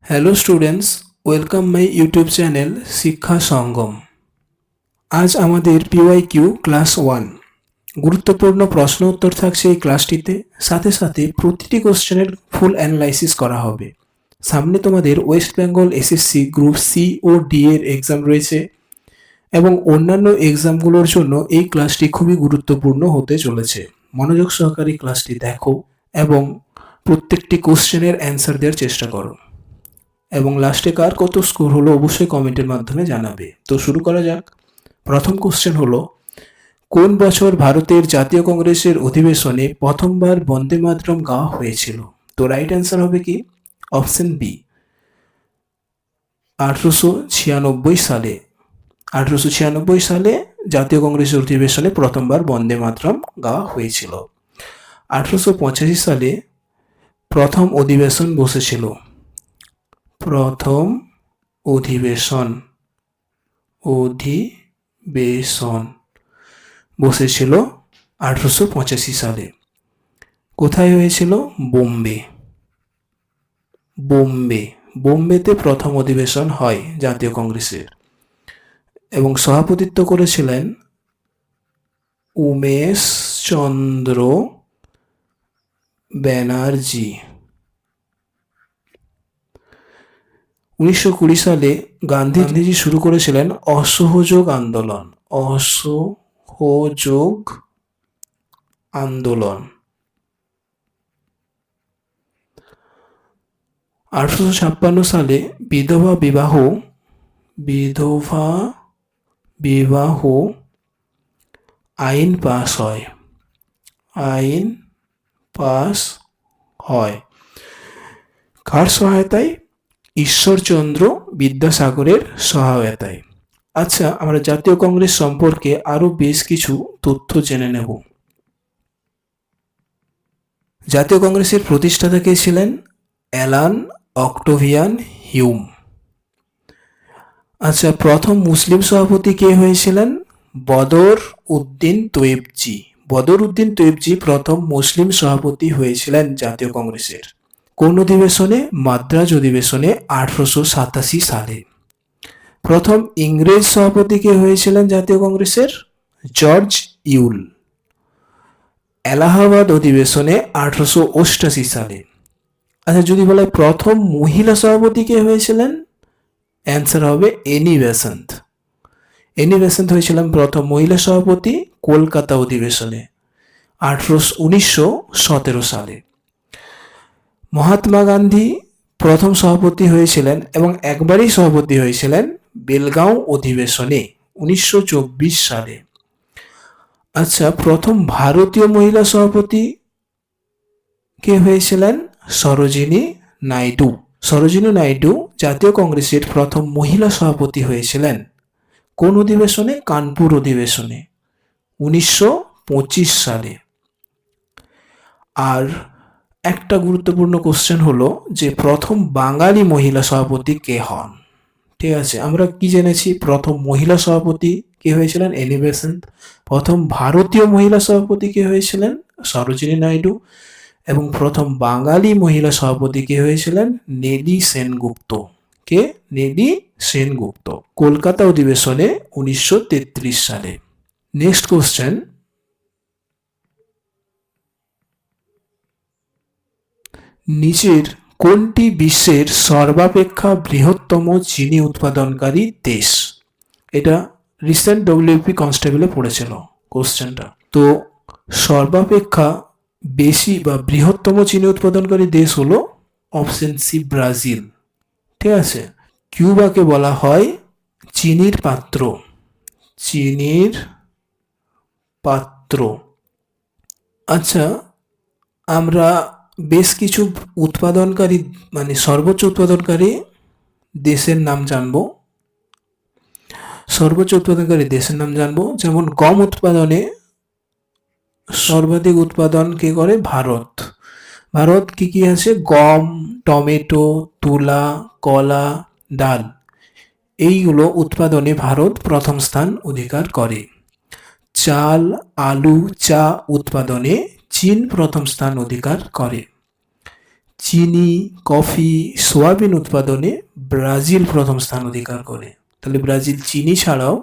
Hello students, welcome my YouTube channel শিক্ষা সঙ্গম। আজ আমাদের পিওয়াইকিউ ক্লাস 1 গুরুত্বপূর্ণ প্রশ্ন উত্তর থাকছে এই ক্লাসটিতে। সাথে সাথে প্রতিটি কোশ্চেনের ফুল অ্যানালাইসিস করা হবে। সামনে তোমাদের West Bengal SSC group C ও ডি এর এক্সাম রয়েছে এবং অন্যান্য এক্সামগুলোর জন্য এই ক্লাসটি খুবই গুরুত্বপূর্ণ হতে চলেছে। মনোযোগ সহকারে ক্লাসটি দেখো এবং প্রত্যেকটি কোশ্চেনের অ্যান্সার দেওয়ার চেষ্টা করো এবং লাস্টে কার কত স্কোর হলো অবশ্যই কমেন্টের মাধ্যমে জানাবে। তো শুরু করা যাক। প্রথম কোশ্চেন হলো, কোন বছর ভারতের জাতীয় কংগ্রেসের অধিবেশনে প্রথমবার বন্দে মাতরম গাওয়া হয়েছিল? তো রাইট অ্যান্সার হবে কি? অপশন বি, 1896 সালে। 1896 সালে জাতীয় কংগ্রেসের অধিবেশনে প্রথমবার বন্দে মাতরম গাওয়া হয়েছিল। 1885 সালে প্রথম অধিবেশন বসেছিল। প্রথম অধিবেশন বসেছিল 1885 সালে। কোথায় হয়েছিল? বোম্বেতে প্রথম অধিবেশন হয় জাতীয় কংগ্রেসের এবং সভাপতিত্ব করেছিলেন উমেশ চন্দ্র ব্যানার্জি। 1920 সালে গান্ধীজি শুরু করেছিলেন অসহযোগ আন্দোলন। 1856 সালে বিধবা বিবাহ আইন পাস হয়। কার সহায়তায়? ঈশ্বরচন্দ্র বিদ্যাসাগরের সহায়তায়। আচ্ছা, আমরা জাতীয় কংগ্রেস সম্পর্কে আরো বেশ কিছু তথ্য জেনে নেব। জাতীয় কংগ্রেসের প্রতিষ্ঠাতা কে ছিলেন? Alan Octavian Hume. আচ্ছা, প্রথম মুসলিম সভাপতি কে হয়েছিলেন? বদর উদ্দিন তৈয়বজি প্রথম মুসলিম সভাপতি হয়েছিলেন জাতীয় কংগ্রেসের। কোন অধিবেশনে? মাদ্রাজ অধিবেশনে 1887 সালে। প্রথম ইংরেজ সভাপতি কে হয়েছিলেন জাতীয় কংগ্রেসের? জর্জ ইউল। এলাহাবাদ অধিবেশনে 1888 সালে। আচ্ছা, যদি বলা হয় প্রথম মহিলা সভাপতি কে হয়েছিলেন? অ্যান্সার হবে এনি বেসান্ত হয়েছিলেন প্রথম মহিলা সভাপতি কলকাতা অধিবেশনে 1917 সালে। মহাত্মা গান্ধী প্রথম সভাপতি হয়েছিলেন এবং একবারই সভাপতি হয়েছিলেন বেলগাঁও অধিবেশনে 1924 সালে। আচ্ছা, প্রথম ভারতীয় মহিলা সভাপতি কে হয়েছিলেন? সরোজিনী নাইডু জাতীয় কংগ্রেসের প্রথম মহিলা সভাপতি হয়েছিলেন কোন অধিবেশনে? কানপুর অধিবেশনে 1925 সালে। আর একটা গুরুত্বপূর্ণ কোশ্চেন হলো যে প্রথম বাঙালি মহিলা সভাপতি কে হন? ঠিক আছে, আমরা কি জেনেছি? প্রথম মহিলা সভাপতি কে হয়েছিলেন? Any Besant. প্রথম ভারতীয় মহিলা সভাপতি কে হয়েছিলেন? সরোজিনী নাইডু। এবং প্রথম বাঙালি মহিলা সভাপতি কে হয়েছিলেন? নেলি সেনগুপ্ত কলকাতা অধিবেশনে 1933 সালে। নেক্সট কোশ্চেন, নিচের কোনটি বিশ্বের সর্বাপেক্ষা বৃহত্তম চিনি উৎপাদনকারী দেশ? এটা রিসেন্ট ডব্লিউপি কনস্টেবলে পড়েছিল কোশ্চেনটা। তো সর্বাপেক্ষা বেশি বা বৃহত্তম চিনি উৎপাদনকারী দেশ হলো অপশন সি, ব্রাজিল। ঠিক আছে। কিউবাকে বলা হয় চিনির পাত্র। আচ্ছা, আমরা বেশ কিছু উৎপাদনকারী মানে সর্বোচ্চ উৎপাদনকারী দেশের নাম জানবো। যেমন গম উৎপাদনে সর্বাধিক উৎপাদন কে করে? ভারত কি আছে? গম, টমেটো, তুলা, কলা, ডাল, এইগুলো উৎপাদনে ভারত প্রথম স্থান অধিকার করে। চাল, আলু, চা উৎপাদনে চীন প্রথম স্থান অধিকার করে। চিনি, কফি, সোয়াবিন উৎপাদনে ব্রাজিল প্রথম স্থান অধিকার করে। তাহলে ব্রাজিল চিনি ছাড়াও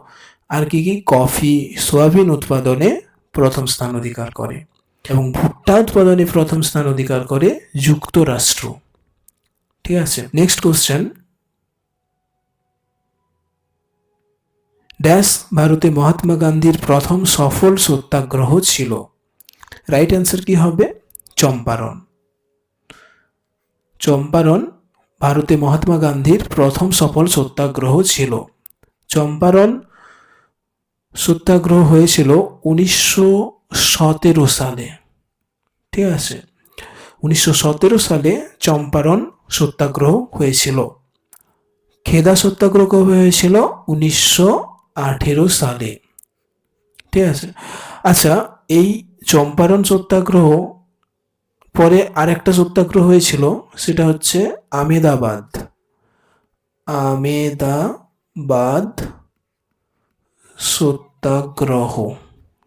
আর কি কি, কফি, সোয়াবিন উৎপাদনে প্রথম স্থান অধিকার করে। এবং ভুট্টা উৎপাদনে প্রথম স্থান অধিকার করে যুক্তরাষ্ট্র। ঠিক আছে, নেক্সট কোশ্চেন। ড্যাশ ভারতে মহাত্মা গান্ধীর প্রথম সফল সত্যাগ্রহ ছিল? রাইট অ্যান্সার কি হবে? চম্পারণ। চম্পারণ ভারতে মহাত্মা গান্ধীর প্রথম সফল সত্যাগ্রহ ছিল। চম্পারণ সত্যাগ্রহ হয়েছিল 1917 সালে। ঠিক আছে, 1917 সালে চম্পারণ সত্যাগ্রহ হয়েছিল। খেদা সত্যাগ্রহ কবে হয়েছিল? 1918 সালে। ঠিক আছে, আচ্ছা, এই চম্পারণ সত্যাগ্রহ পরে আরেকটা সত্যাগ্রহ হয়েছিল, সেটা হচ্ছে আমেদাবাদ। আমেদাবাদ সত্যাগ্রহ,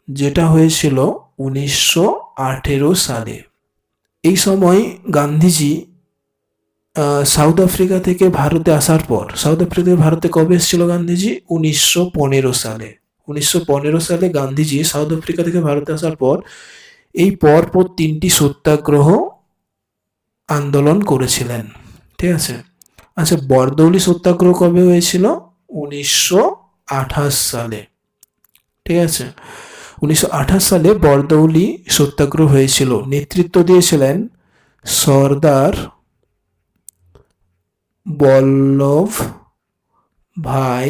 যেটা হয়েছিল 1918 সালে। এই সময় গান্ধীজি সাউথ আফ্রিকা থেকে ভারতে আসার পর, সাউথ আফ্রিকা থেকে ভারতে কবে এসেছিল গান্ধীজি? 1915 সালে। 1915 সালে গান্ধীজি সাউথ আফ্রিকা থেকে ভারতে আসার পর এই পরপর 3টি সত্যাগ্রহ আন্দোলন করেছিলেন। ঠিক আছে, আচ্ছা, বরদৌলি সত্যাগ্রহ কবে হয়েছিল? 1928 সালে। ঠিক আছে, 1928 সালে বরদৌলি সত্যাগ্রহ হয়েছিল। নেতৃত্ব দিয়েছিলেন সর্দার বল্লভ ভাই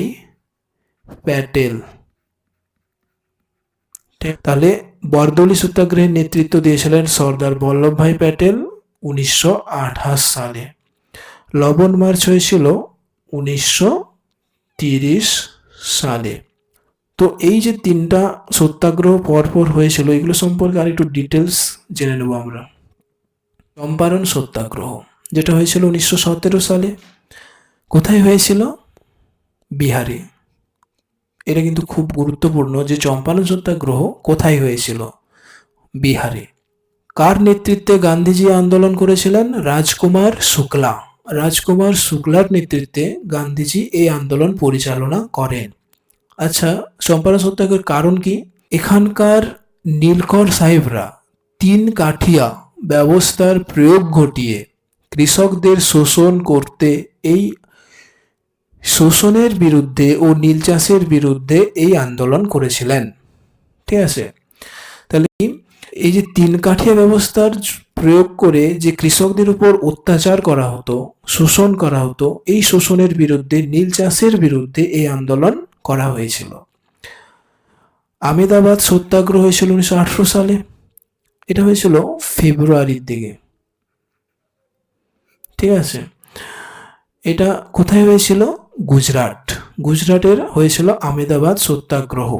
প্যাটেল। তাহলে বরদৌলি সত্যাগ্রহের নেতৃত্ব দিয়েছিলেন সর্দার বল্লভ ভাই প্যাটেল 1928 সালে। লবণ মার্চ হয়েছিল 1930 সালে। তো এই যে 3টা সত্যাগ্রহ পরপর হয়েছিল, এগুলো সম্পর্কে আর একটু ডিটেলস জেনে নেব আমরা। চম্পারণ সত্যাগ্রহ যেটা হয়েছিল 1917 সালে, কোথায় হয়েছিল? বিহারে। এটা কিন্তু খুব গুরুত্বপূর্ণ যে চম্পারণ সত্যাগ্রহ কোথায় হয়েছিল? বিহারে। কার নেতৃত্বে গান্ধীজি আন্দোলন করেছিলেন? রাজকুমার শুক্লা। রাজকুমার শুক্লার নেতৃত্বে গান্ধীজি এই আন্দোলন পরিচালনা করেন। আচ্ছা, চম্পারণ সত্যাগ্রহের কারণ কি? এখানকার নীলকর সাহেবরা 3 কাঠিয়া ব্যবস্থার প্রয়োগ ঘটিয়ে কৃষকদের শোষণ করতে, এই শোষণের বিরুদ্ধে ও নীল চাষের বিরুদ্ধে এই আন্দোলন করেছিলেন। ঠিক আছে, তাহলে এই যে 3 কাঠিয়া ব্যবস্থার প্রয়োগ করে যে কৃষকদের উপর অত্যাচার করা হতো, শোষণ করা হতো, এই শোষণের বিরুদ্ধে, নীল চাষের বিরুদ্ধে এই আন্দোলন করা হয়েছিল। আমেদাবাদ সত্যাগ্রহ হয়েছিল 1918 সালে। এটা হয়েছিল ফেব্রুয়ারির দিকে। ঠিক আছে, এটা কোথায় হয়েছিল? গুজরাট। গুজরাটের হয়েছিল আমেদাবাদ সত্যাগ্রহ।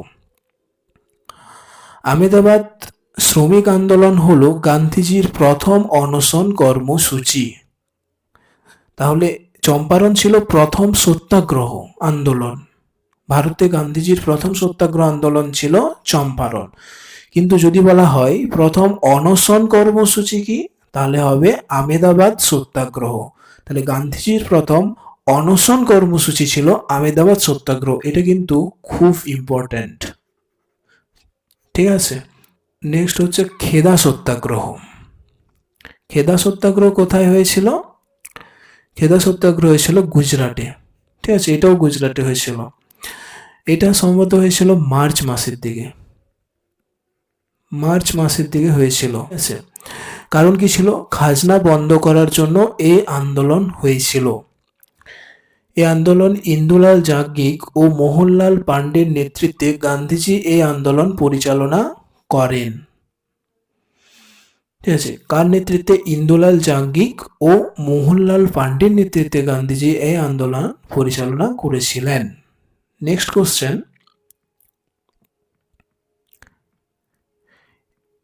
আমেদাবাদ শ্রমিক আন্দোলন হলো গান্ধীজির প্রথম অনশন কর্মসূচি। তাহলে চম্পারণ ছিল প্রথম সত্যাগ্রহ আন্দোলন। ভারতে গান্ধীজির প্রথম সত্যাগ্রহ আন্দোলন ছিল চম্পারণ। কিন্তু যদি বলা হয় প্রথম অনশন কর্মসূচি কি, তাহলে হবে আমেদাবাদ সত্যাগ্রহ। তাহলে গান্ধীজির প্রথম অনশন কর্মসূচি ছিল আমেদাবাদ সত্যাগ্রহ। এটা কিন্তু খুব ইম্পর্টেন্ট। ঠিক আছে, নেক্সট হচ্ছে খেদা সত্যাগ্রহ। খেদা সত্যাগ্রহ কোথায় হয়েছিল? খেদা সত্যাগ্রহ হয়েছিল গুজরাটে। ঠিক আছে, এটাও গুজরাটে হয়েছিল। এটা সম্ভবত হয়েছিল মার্চ মাসের দিকে। মার্চ মাসের দিকে হয়েছিল। ঠিক আছে, কারণ কি ছিল? খাজনা বন্ধ করার জন্য এই আন্দোলন হয়েছিল। এই আন্দোলন ইন্দুলাল যাজ্ঞিক ও মোহনলাল পান্ডের নেতৃত্বে গান্ধীজি এই আন্দোলন পরিচালনা করেন। ঠিক আছে, কার নেতৃত্বে? ইন্দুলাল যাজ্ঞিক ও মোহনলাল পান্ডের নেতৃত্বে গান্ধীজি এই আন্দোলন পরিচালনা করেছিলেন। Next question.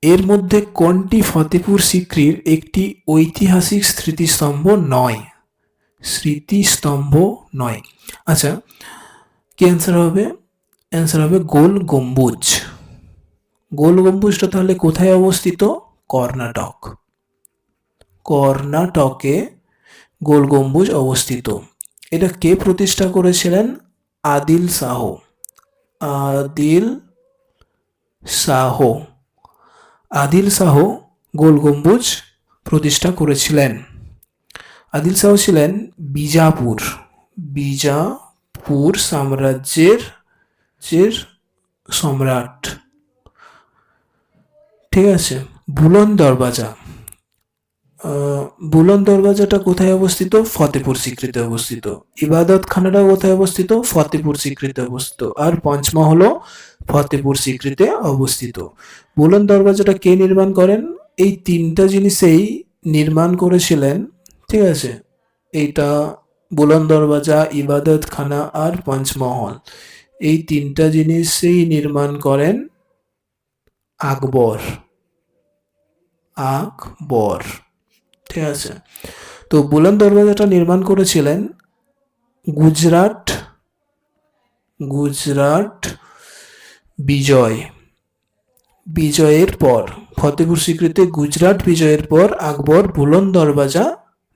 এর মধ্যে কোনটি ফতেপুর সিক্রির একটি ঐতিহাসিক স্মৃতিস্তম্ভ নয়? স্মৃতিস্তম্ভ নয়। আচ্ছা, কি অ্যান্সার হবে? অ্যান্সার হবে গোল গম্বুজ। গোল গম্বুজটা তাহলে কোথায় অবস্থিত? কর্ণাটক। কর্ণাটকে গোল গম্বুজ অবস্থিত। এটা কে প্রতিষ্ঠা করেছিলেন? আদিল শাহ। আদিল শাহ। আদিল শাহ গোল গম্বুজ প্রতিষ্ঠা করেছিলেন। আদিল শাহ ছিলেন বিজাপুর সাম্রাজ্যের সম্রাট। ঠিক আছে। বুলন্দ দরওয়াজা। বুলন্দ দরওয়াজাটা কোথায় অবস্থিত? ফতেপুর সিক্রিতে অবস্থিত। ইবাদত খানাটা কোথায় অবস্থিত? ফতেপুর সিক্রিতে অবস্থিত। আর পঞ্চমহলও ফতেপুর সিক্রিতে অবস্থিত। বুলন্দ দরওয়াজাটা কে নির্মাণ করেন? এই তিনটা জিনিসেই নির্মাণ করেছিলেন। ঠিক আছে। এইটা বুলন্দ দরওয়াজা, ইবাদত খানা আর পঞ্চমহল, এই তিনটা জিনিসই নির্মাণ করেন আকবর। ঠিক আছে। তো বুলন্দ দরওয়াজাটা নির্মাণ করেছিলেন গুজরাট বিজয়ের পর। ফতেপুর সিক্রিতে গুজরাট বিজয়ের পর আকবর বুলন্দ দরওয়াজা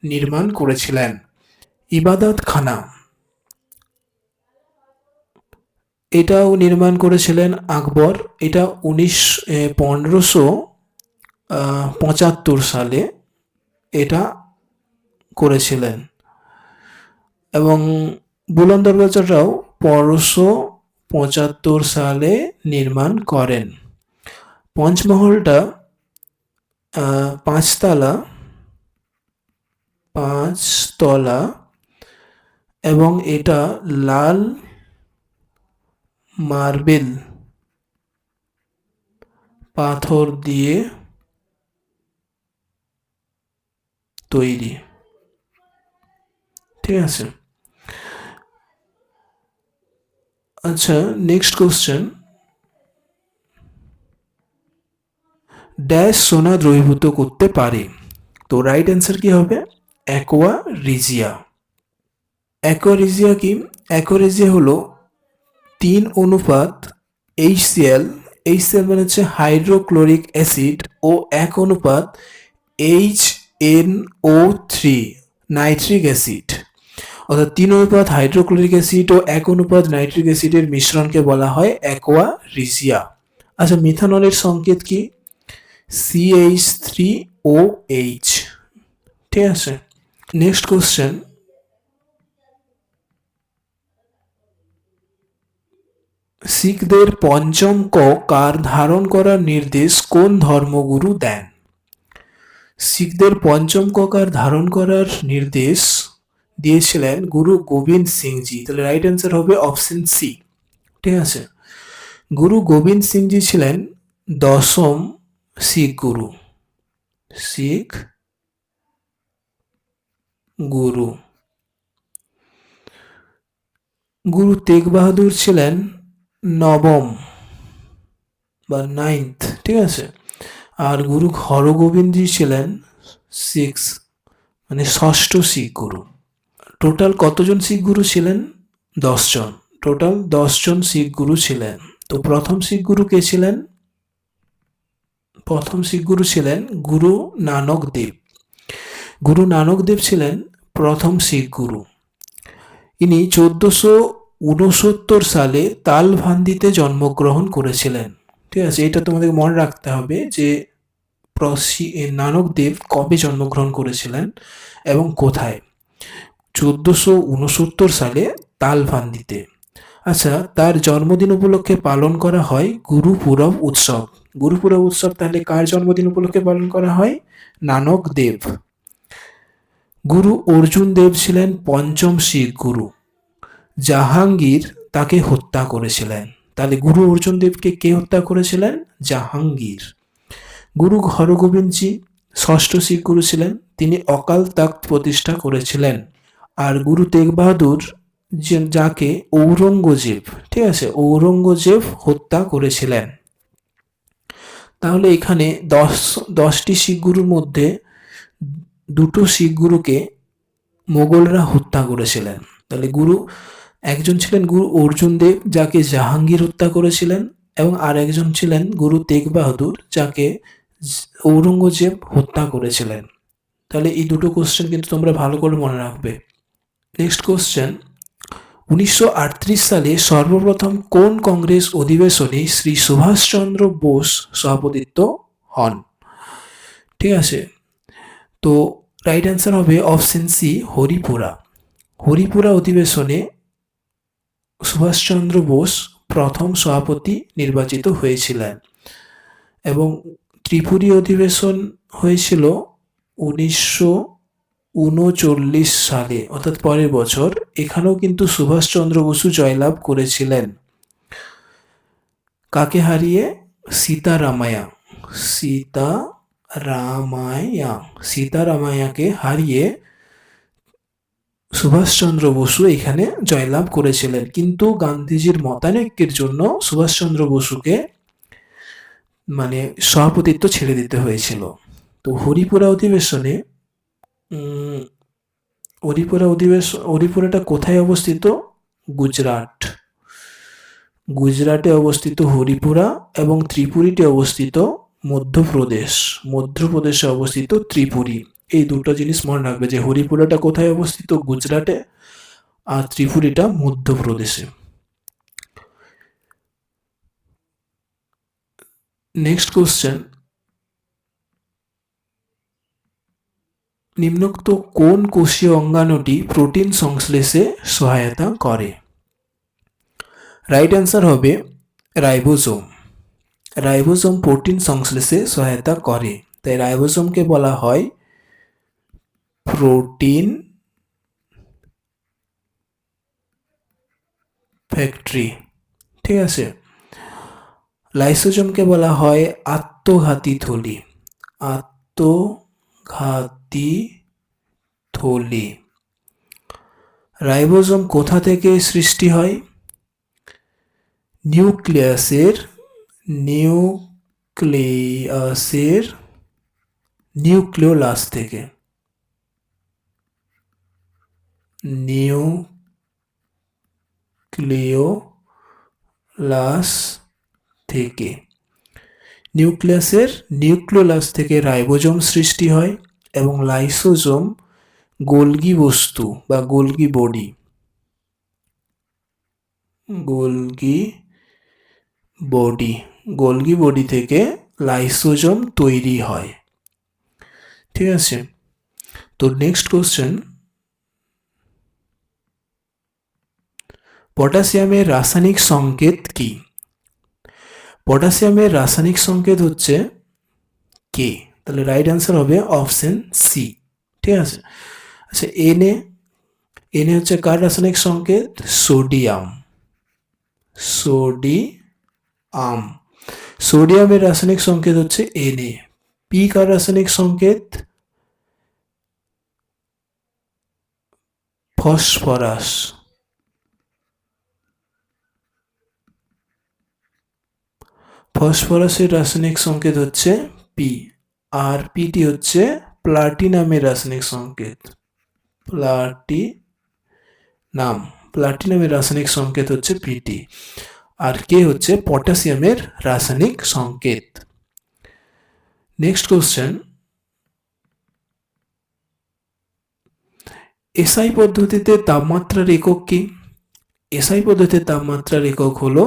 নির্মাণ করেছিলেন। ইবাদত খানা, এটাও নির্মাণ করেছিলেন আকবর। এটা 1575 সালে এটা করেছিলেন। এবং বুলন্দ দরওয়াজাটাও 1575 সালে নির্মাণ করেন। পঞ্চমহলটা পাঁচতলা এবং এটা লাল মার্বেল পাথর দিয়ে তৈরি। ঠিক আছে। আচ্ছা, নেক্সট কোশ্চেন। ড্যাশ সোনা দ্রবীভূত করতে পারে? তো রাইট অ্যান্সার কি হবে? অ্যাকোয়ারিজিয়া। অ্যাকোয়ারিজিয়া কি? অ্যাকোয়ারিজিয়া হলো 3:HCl। HCl মানে হচ্ছে হাইড্রোক্লোরিক অ্যাসিড ও 1:HNO3 নাইট্রিক অ্যাসিড। অর্থাৎ 3 হাইড্রোক্লোরিক অ্যাসিড ও 1 নাইট্রিক অ্যাসিডের মিশ্রণকে বলা হয় অ্যাকোয়ারিজিয়া। আচ্ছা, মিথানলের সংকেত কি? CH3OH। ঠিক আছে। Next question. শিখদের পঞ্চম কার ধারণ করার নির্দেশ কোন ধর্মগুরু দেন? শিখদের পঞ্চম কার ধারণ করার নির্দেশ দিয়েছিলেন গুরু গোবিন্দ সিংজি। তাহলে রাইট অ্যান্সার হবে অপশন সি। ঠিক আছে। গুরু গোবিন্দ সিংজি ছিলেন 10ম শিখ গুরু। গুরু তেগ বাহাদুর ছিলেন 9ম বা 9th। ঠিক আছে। আর গুরু হরগোবিন্দজি ছিলেন 6 মানে 6ষ্ঠ শিখ গুরু। টোটাল কতজন শিখ গুরু ছিলেন? 10 জন। টোটাল 10 জন শিখ গুরু ছিলেন। তো প্রথম শিখ গুরু কে ছিলেন? প্রথম শিখ গুরু ছিলেন গুরু নানক দেব। গুরু নানক দেব ছিলেন প্রথম শিখ গুরু। ইনি 1469 সালে তালভান্দিতে জন্মগ্রহণ করেছিলেন। ঠিক আছে। এটা তোমাদের মনে রাখতে হবে যে নানক দেব কবে জন্মগ্রহণ করেছিলেন এবং কোথায়। 1469 সালে তালভান্দিতে। আচ্ছা, তার জন্মদিন উপলক্ষে পালন করা হয় গুরুপুরব উৎসব। গুরুপুরব উৎসব তাহলে কার জন্মদিন উপলক্ষে পালন করা হয়? নানক দেব। গুরু অর্জুন দেব ছিলেন পঞ্চম শিখ গুরু। জাহাঙ্গীর তাকে হত্যা করেছিলেন। তাহলে গুরু অর্জুন দেবকে কে হত্যা করেছিলেন? জাহাঙ্গীর। গুরু হরগোবিন্দজি 6ষ্ঠ শিখ গুরু ছিলেন। তিনি অকাল তখ্ত প্রতিষ্ঠা করেছিলেন। আর গুরু তেগ বাহাদুর যাকে ঔরঙ্গজেব, ঠিক আছে, ঔরঙ্গজেব হত্যা করেছিলেন। তাহলে এখানে 10টি শিখ গুরুর মধ্যে 2টো শিখ গুরুকে মোগলরা হত্যা করেছিলেন। তাহলে একজন ছিলেন গুরু অর্জুন দেব যাকে জাহাঙ্গীর হত্যা করেছিলেন, এবং আর একজন ছিলেন গুরু তেগ বাহাদুর যাকে ঔরঙ্গজেব হত্যা করেছিলেন। তাহলে এই দুটো কোশ্চেন কিন্তু তোমরা ভালো করে মনে রাখবে। নেক্সট কোশ্চেন, 1938 সালে সর্বপ্রথম কোন কংগ্রেস অধিবেশনে শ্রী সুভাষচন্দ্র বোস সভাপতিত্ব হন? ঠিক আছে, তো রাইট অ্যান্সার হবে অপশন সি, হরিপুরা। হরিপুরা অধিবেশনে সুভাষচন্দ্র বোস প্রথম সভাপতি নির্বাচিত হয়েছিলেন। এবং ত্রিপুরী অধিবেশন হয়েছিল 1939 সালে, অর্থাৎ পরের বছর। এখানেও কিন্তু সুভাষচন্দ্র বসু জয়লাভ করেছিলেন। কাকে হারিয়ে? সীতারামায়াকে হারিয়ে সুভাষচন্দ্র বসু এখানে জয়লাভ করেছিলেন। কিন্তু গান্ধীজির মতানৈক্যের জন্য সুভাষচন্দ্র বসুকে সভাপতিত্ব ছেড়ে দিতে হয়েছিল। তো হরিপুরাটা কোথায় অবস্থিত? গুজরাটে অবস্থিত হরিপুরা, এবং ত্রিপুরীটি অবস্থিত মধ্যপ্রদেশে অবস্থিত ত্রিপুরী। এই দুটো জিনিস মনে রাখবে যে হরিপুরাটা কোথায় অবস্থিত? গুজরাটে, আর ত্রিপুরীটা মধ্যপ্রদেশে। নেক্সট কোশ্চেন, নিম্নোক্ত কোন কোষীয় অঙ্গাণুটি প্রোটিন সংশ্লেষে সহায়তা করে? রাইট অ্যান্সার হবে রাইবোজোম। রাইবোজোম প্রোটিন সংশ্লেষে সহায়তা করে, তাই রাইবোজোমকে বলা হয় প্রোটিন ফ্যাক্টরি। ঠিক আছে, লাইসোজোমকে বলা হয় আত্মঘাতী থলি। রাইবোজোম কোথা থেকে সৃষ্টি হয়? নিউক্লিওলাস থেকে। নিউক্লিওলাস থেকে রাইবোজোম সৃষ্টি হয়, এবং লাইসোজোম গোলগি বস্তু বা গোলগি বডি থেকে লাইসোজোম তৈরি হয়। ঠিক আছে, তো নেক্সট কোশ্চেন, পটাশিয়ামের রাসায়নিক সংকেত কি? পটাশিয়ামের রাসায়নিক সংকেত হচ্ছে কে। তাহলে রাইট অ্যান্সার হবে অপশন সি। ঠিক আছে, আচ্ছা, এনে হচ্ছে কার রাসায়নিক সংকেত? সোডিয়ামের রাসায়নিক সংকেত হচ্ছে Na। পি কার রাসায়নিক সংকেত? ফসফরাসের রাসায়নিক সংকেত হচ্ছে পি, আর পিটি হচ্ছে প্লাটিনামের রাসায়নিক সংকেত। প্লাটিনামের রাসায়নিক সংকেত হচ্ছে পিটি, আর কে হচ্ছে পটাশিয়ামের রাসায়নিক সংকেত। নেক্সট কোশ্চেন, এসআই পদ্ধতিতে তাপমাত্রার একক কি? এসআই পদ্ধতিতে তাপমাত্রার একক হলো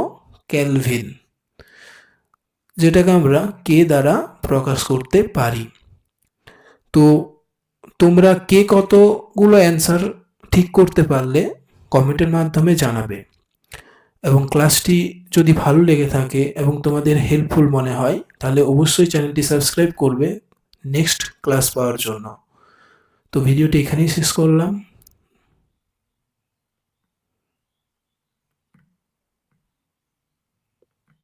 কেলভিন, যেটাকে আমরা কে দ্বারা প্রকাশ করতে পারি। তো তোমরা কে কতগুলো অ্যান্সার ঠিক করতে পারলে কমেন্টের মাধ্যমে জানাবে, এবং ক্লাসটি যদি ভালো লেগে থাকে এবং তোমাদের হেল্পফুল মনে হয় তাহলে অবশ্যই চ্যানেলটি সাবস্ক্রাইব করবে নেক্সট ক্লাস পাওয়ার জন্য। তো ভিডিওটি এখানেই শেষ করলাম।